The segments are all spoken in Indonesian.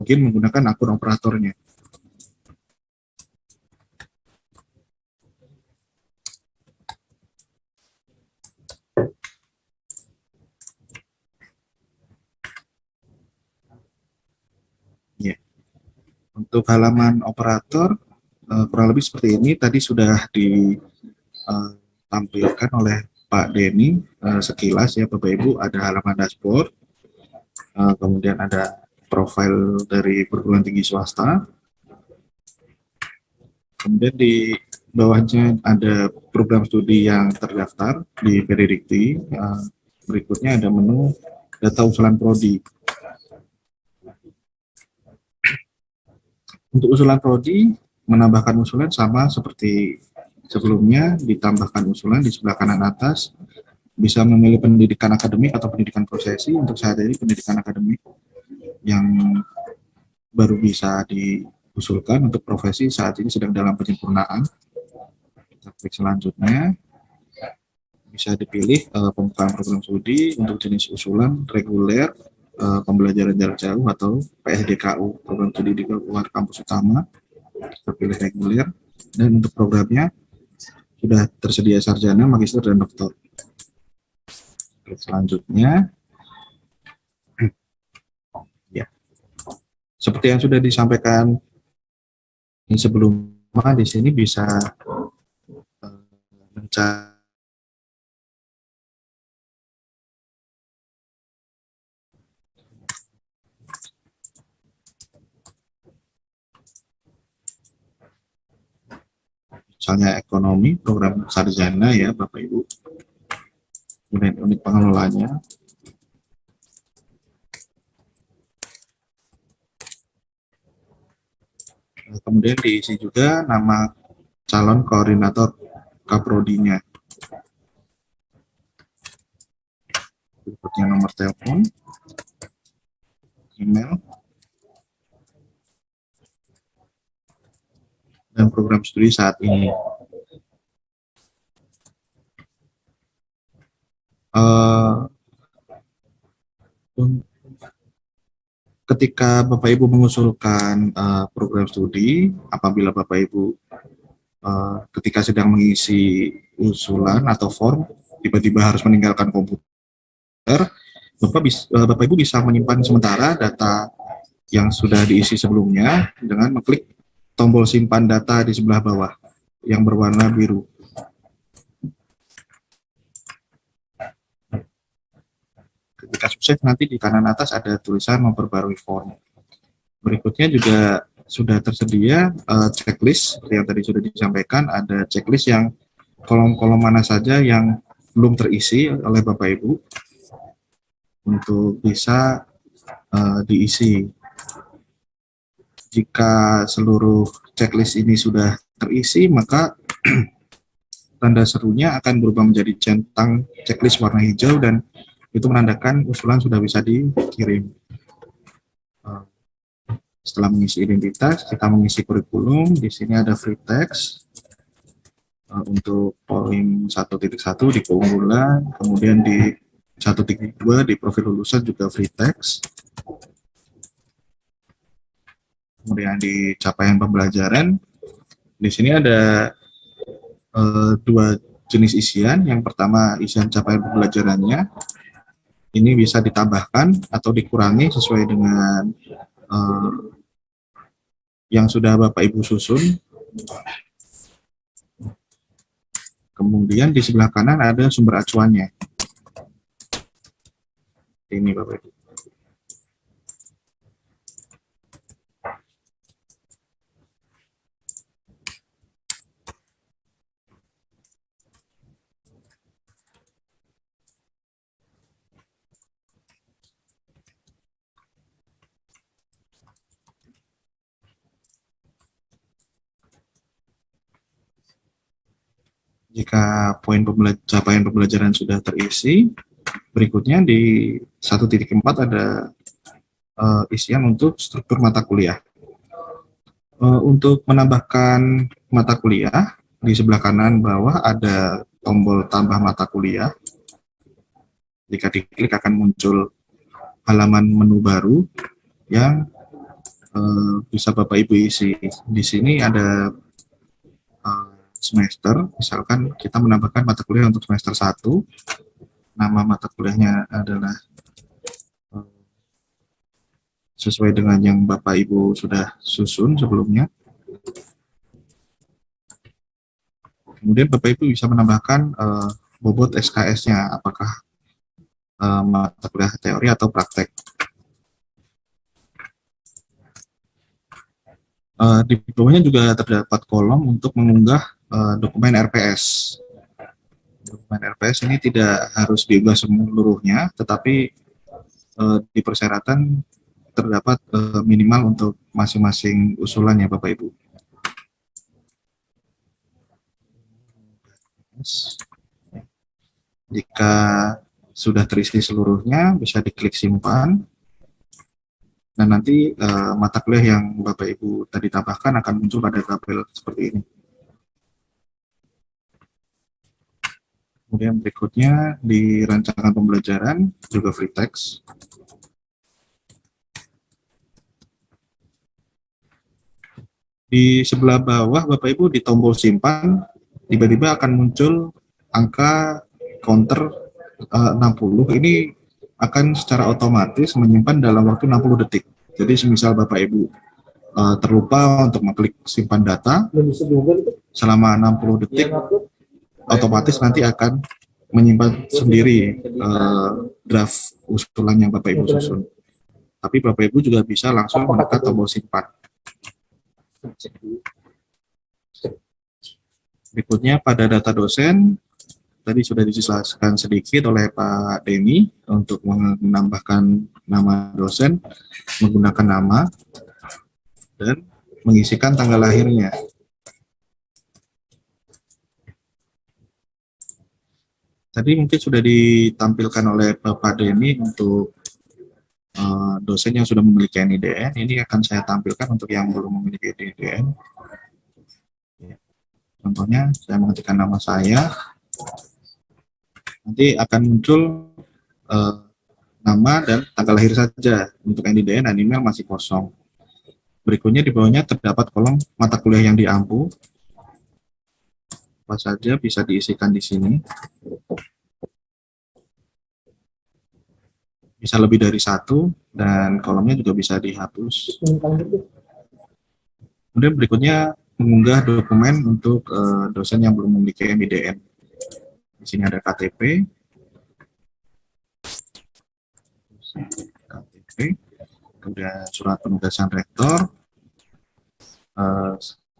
login menggunakan akun operatornya. Ya. Untuk halaman operator kurang lebih seperti ini. Tadi sudah ditampilkan oleh Pak Denny sekilas ya Bapak Ibu. Ada halaman dashboard, kemudian ada profil dari perguruan tinggi swasta. Kemudian di bawahnya ada program studi yang terdaftar di Pedidikti. Berikutnya ada menu data usulan prodi. Untuk usulan prodi, menambahkan usulan sama seperti sebelumnya, ditambahkan usulan di sebelah kanan atas, bisa memilih pendidikan akademik atau pendidikan prosesi. Untuk saat ini pendidikan akademik yang baru bisa diusulkan, untuk profesi saat ini sedang dalam penyempurnaan. Kita klik selanjutnya, bisa dipilih pembukaan program studi untuk jenis usulan reguler, pembelajaran jarak jauh atau PSDKU, program studi di luar kampus utama. Kita pilih reguler, dan untuk programnya sudah tersedia sarjana, magister, dan doktor. Klik selanjutnya. Ya, seperti yang sudah disampaikan sebelumnya, di sini bisa mencari misalnya ekonomi, program sarjana ya Bapak Ibu, kemudian unit pengelolanya, kemudian diisi juga nama calon koordinator kaprodinya, berikutnya nomor telepon, email, dan program studi saat ini. Ketika Bapak Ibu mengusulkan program studi, apabila Bapak Ibu ketika sedang mengisi usulan atau form, tiba-tiba harus meninggalkan komputer, Bapak Ibu bisa menyimpan sementara data yang sudah diisi sebelumnya dengan mengklik tombol simpan data di sebelah bawah yang berwarna biru. Ketika sukses, nanti di kanan atas ada tulisan memperbarui form. Berikutnya juga sudah tersedia checklist, seperti yang tadi sudah disampaikan, ada checklist yang kolom-kolom mana saja yang belum terisi oleh Bapak Ibu untuk bisa diisi. Jika seluruh checklist ini sudah terisi, maka tanda serunya akan berubah menjadi centang checklist warna hijau, dan itu menandakan usulan sudah bisa dikirim. Setelah mengisi identitas, kita mengisi kurikulum. Di sini ada free text untuk poin 1.1 di keunggulan, kemudian di 1.2 di profil lulusan juga free text. Kemudian di capaian pembelajaran, di sini ada dua jenis isian. Yang pertama, isian capaian pembelajarannya. Ini bisa ditambahkan atau dikurangi sesuai dengan yang sudah Bapak Ibu susun. Kemudian di sebelah kanan ada sumber acuannya. Ini Bapak Ibu. Jika poin capaian pembelajaran sudah terisi, berikutnya di 1.4 ada isian untuk struktur mata kuliah. Untuk menambahkan mata kuliah, di sebelah kanan bawah ada tombol tambah mata kuliah. Jika diklik akan muncul halaman menu baru yang bisa Bapak Ibu isi. Di sini ada semester, misalkan kita menambahkan mata kuliah untuk semester 1, nama mata kuliahnya adalah sesuai dengan yang Bapak Ibu sudah susun sebelumnya. Kemudian Bapak Ibu bisa menambahkan bobot SKS-nya, apakah mata kuliah teori atau praktek. Di bawahnya juga terdapat kolom untuk mengunggah dokumen RPS. Dokumen RPS ini tidak harus diunggah seluruhnya, tetapi di persyaratan terdapat minimal untuk masing-masing usulan ya Bapak Ibu. Jika sudah terisi seluruhnya, bisa diklik simpan. Dan nanti mata kuliah yang Bapak Ibu tadi tambahkan akan muncul pada tabel seperti ini. Kemudian berikutnya di rancangan pembelajaran juga free text. Di sebelah bawah Bapak Ibu di tombol simpan tiba-tiba akan muncul angka counter 60. Ini akan secara otomatis menyimpan dalam waktu 60 detik. Jadi semisal Bapak Ibu terlupa untuk mengklik simpan data selama 60 detik, otomatis nanti akan menyimpan sendiri draft usulan yang Bapak Ibu susun. Tapi Bapak Ibu juga bisa langsung menekan tombol simpan. Berikutnya pada data dosen, tadi sudah dijelaskan sedikit oleh Pak Denny untuk menambahkan nama dosen, menggunakan nama, dan mengisikan tanggal lahirnya. Tadi mungkin sudah ditampilkan oleh Bapak Denny untuk dosen yang sudah memiliki NIDN. Ini akan saya tampilkan untuk yang belum memiliki NIDN. Contohnya, saya mengetikkan nama saya, nanti akan muncul nama dan tanggal lahir saja. Untuk NIDN dan email masih kosong. Berikutnya di bawahnya terdapat kolom mata kuliah yang diampu. Apa saja bisa diisikan di sini. Bisa lebih dari satu, dan kolomnya juga bisa dihapus. Kemudian berikutnya mengunggah dokumen untuk dosen yang belum memiliki NIDN. Di sini ada KTP, kemudian surat penugasan rektor,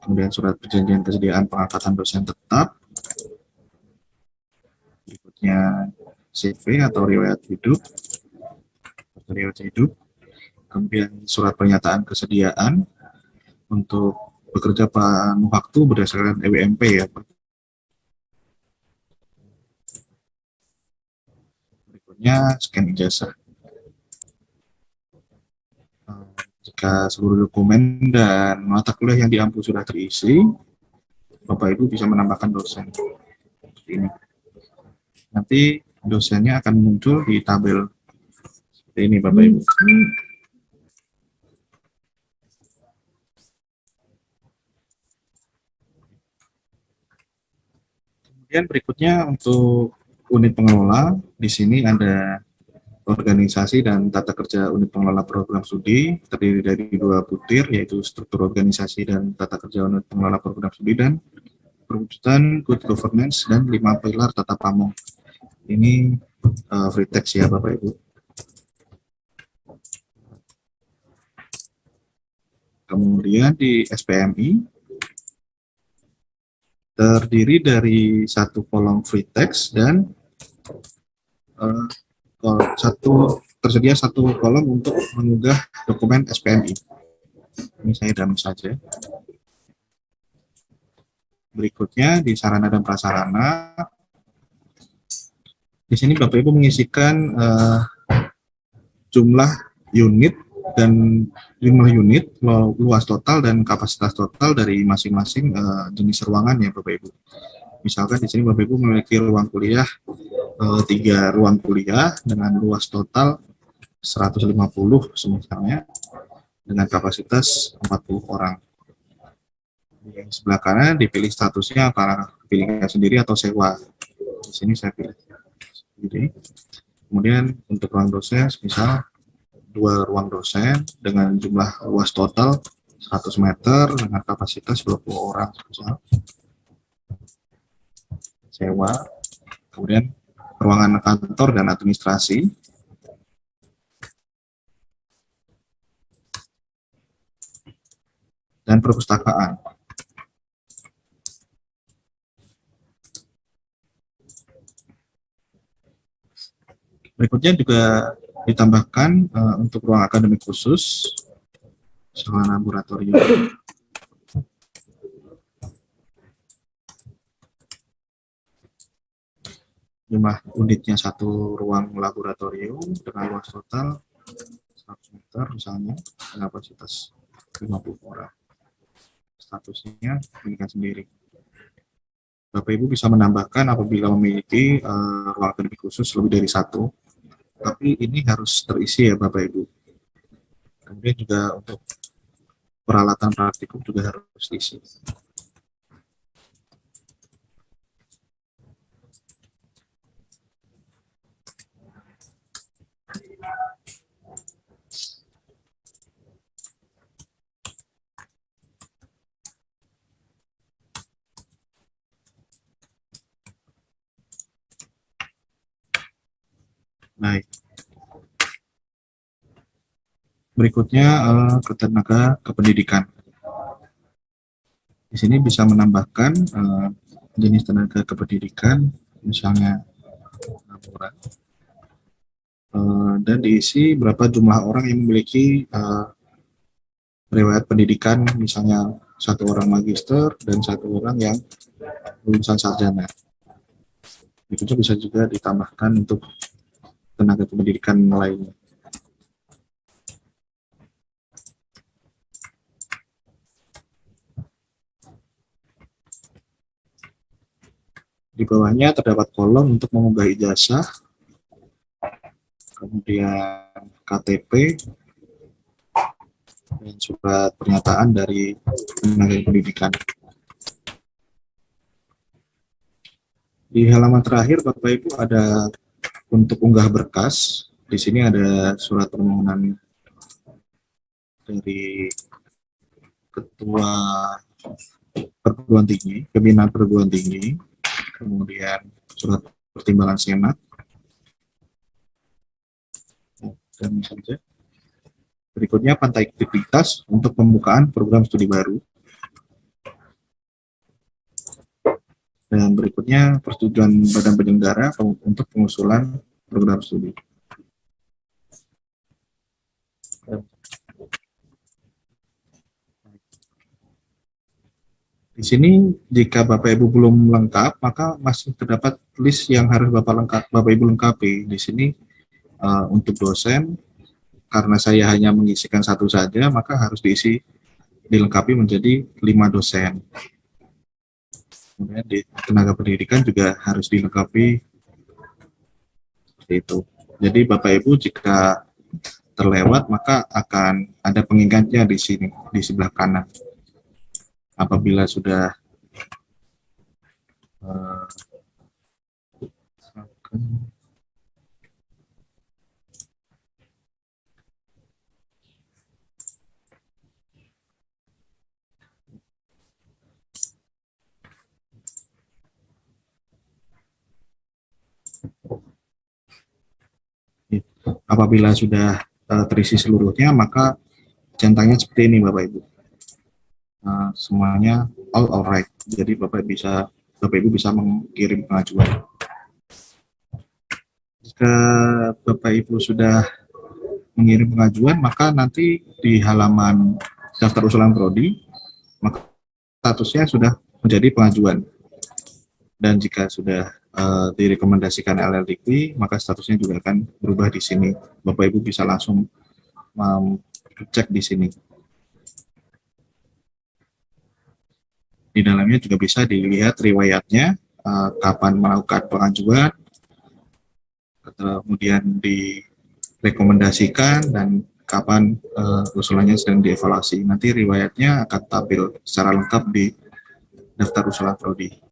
kemudian surat perjanjian kesediaan pengangkatan dosen tetap, berikutnya CV atau riwayat hidup, kemudian surat pernyataan kesediaan untuk bekerja penuh waktu berdasarkan EWMP ya. Berikutnya scan ijazah. Jika seluruh dokumen dan mata kuliah yang diampu sudah terisi, Bapak Ibu bisa menambahkan dosen. Seperti ini. Nanti dosennya akan muncul di tabel seperti ini Bapak Ibu. Kemudian berikutnya untuk unit pengelola, di sini ada organisasi dan tata kerja unit pengelola program studi, terdiri dari 2 butir, yaitu struktur organisasi dan tata kerja unit pengelola program studi, dan perwujudan good governance, dan 5 pilar tata pamong. Ini free text ya Bapak Ibu. Kemudian di SPMI terdiri dari 1 kolom free text dan tersedia 1 kolom untuk mengunggah dokumen SPMI. Ini saya dalam saja. Berikutnya di sarana dan prasarana, di sini Bapak Ibu mengisikan jumlah unit dan jumlah unit, luas total dan kapasitas total dari masing-masing jenis ruangan ya Bapak Ibu. Misalkan di sini Bapak Ibu memiliki ruang kuliah 3 ruang kuliah dengan luas total 150 misalnya. dengan kapasitas 40 orang. Di sebelah kanan dipilih statusnya apakah pilihnya sendiri atau sewa. Di sini saya pilih sendiri. Kemudian untuk ruang dosen, misal 2 ruang dosen dengan jumlah luas total 100 meter dengan kapasitas 20 orang, misal sewa. Kemudian ruangan kantor dan administrasi, dan perpustakaan. Berikutnya juga ditambahkan untuk ruang akademik khusus, ruang laboratorium. Jumlah unitnya 1 ruang laboratorium dengan luas total 100 meter misalnya, kapasitas 50 orang. Statusnya pendidikan sendiri. Bapak Ibu bisa menambahkan apabila memiliki ruang akademik khusus lebih dari 1, tapi ini harus terisi ya Bapak Ibu. Kemudian juga untuk peralatan praktikum juga harus diisi. Baik. Berikutnya tenaga kependidikan. Di sini bisa menambahkan jenis tenaga kependidikan, misalnya laporan, dan diisi berapa jumlah orang yang memiliki riwayat pendidikan, misalnya 1 orang magister dan 1 orang yang lulusan sarjana. Itu bisa juga ditambahkan untuk tenaga pendidikan lainnya. Di bawahnya terdapat kolom untuk mengunggah ijazah, kemudian KTP, dan surat pernyataan dari tenaga pendidikan. Di halaman terakhir Bapak Ibu ada untuk unggah berkas. Di sini ada surat permohonan dari Ketua Perguruan Tinggi, Pimpinan Perguruan Tinggi, kemudian surat pertimbangan Senat, dan saja. Berikutnya pantai aktivitas untuk pembukaan program studi baru. Dan berikutnya persetujuan badan penyelenggara untuk pengusulan program studi. Di sini jika Bapak Ibu belum lengkap, maka masih terdapat list yang harus Bapak Ibu lengkapi. Di sini untuk dosen, karena saya hanya mengisikan 1 saja, maka harus dilengkapi menjadi 5 dosen. Kemudian di tenaga pendidikan juga harus dilengkapi seperti itu. Jadi Bapak Ibu jika terlewat maka akan ada pengingatnya di sini, di sebelah kanan. Apabila sudah apabila sudah terisi seluruhnya, maka centangnya seperti ini Bapak Ibu. Semuanya alright. Jadi Bapak Ibu bisa mengirim pengajuan. Jika Bapak Ibu sudah mengirim pengajuan, maka nanti di halaman daftar usulan prodi, maka statusnya sudah menjadi pengajuan. Dan jika sudah direkomendasikan LLDP, maka statusnya juga akan berubah di sini. Bapak Ibu bisa langsung cek di sini. Di dalamnya juga bisa dilihat riwayatnya, kapan melakukan pengajuan, kemudian direkomendasikan, dan kapan usulannya sedang dievaluasi. Nanti riwayatnya akan tampil secara lengkap di daftar usulan prodi.